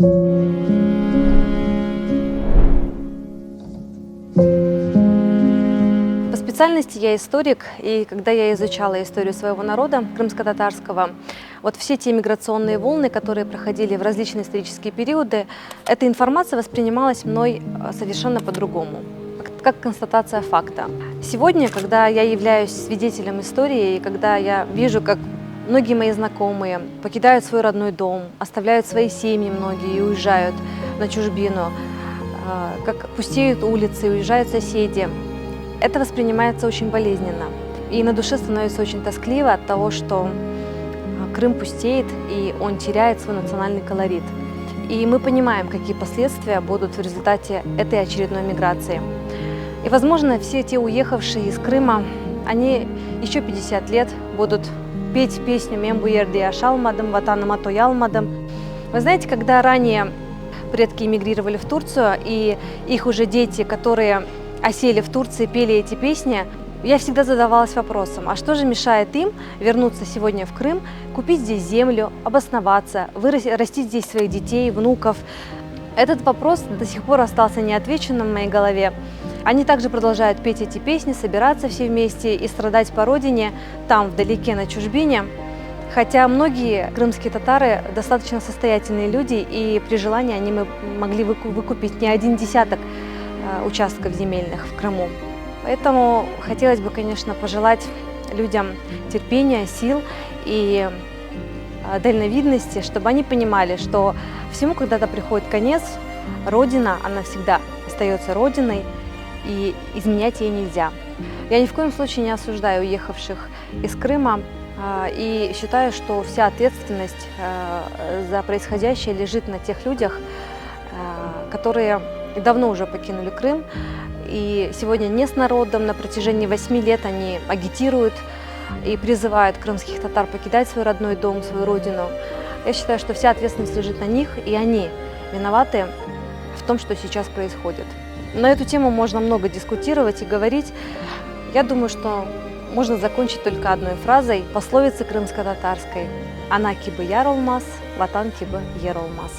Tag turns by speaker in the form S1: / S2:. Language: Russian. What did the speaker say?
S1: По специальности я историк, и когда я изучала историю своего народа, крымско-татарского, вот все те миграционные волны, которые проходили в различные исторические периоды, эта информация воспринималась мной совершенно по-другому, как констатация факта. Сегодня, когда я являюсь свидетелем истории, и когда я вижу, как многие мои знакомые покидают свой родной дом, оставляют свои семьи многие и уезжают на чужбину, как пустеют улицы, уезжают соседи, это воспринимается очень болезненно. И на душе становится очень тоскливо от того, что Крым пустеет, и он теряет свой национальный колорит. И мы понимаем, какие последствия будут в результате этой очередной миграции. И, возможно, все те уехавшие из Крыма, они еще 50 лет будут петь песню «Мен бу ерде ашалмадым, ватаныма тоялмадым». Вы знаете, когда ранее предки эмигрировали в Турцию, и их уже дети, которые осели в Турции, пели эти песни, я всегда задавалась вопросом, а что же мешает им вернуться сегодня в Крым, купить здесь землю, обосноваться, растить здесь своих детей, внуков? Этот вопрос до сих пор остался неотвеченным в моей голове. Они также продолжают петь эти песни, собираться все вместе и страдать по родине, там, вдалеке, на чужбине. Хотя многие крымские татары достаточно состоятельные люди, и при желании они могли выкупить не один десяток участков земельных в Крыму. Поэтому хотелось бы, конечно, пожелать людям терпения, сил и дальновидности, чтобы они понимали, что всему когда-то приходит конец, Родина, она всегда остается Родиной, и изменять ей нельзя. Я ни в коем случае не осуждаю уехавших из Крыма и считаю, что вся ответственность за происходящее лежит на тех людях, которые давно уже покинули Крым, и сегодня не с народом. На протяжении 8 лет они агитируют и призывают крымских татар покидать свой родной дом, свою родину. Я считаю, что вся ответственность лежит на них, и они виноваты в том, что сейчас происходит. На эту тему можно много дискутировать и говорить. Я думаю, что можно закончить только одной фразой пословицы крымско-татарской: «Ана кибы яр олмас, ватан кибы ер олмас».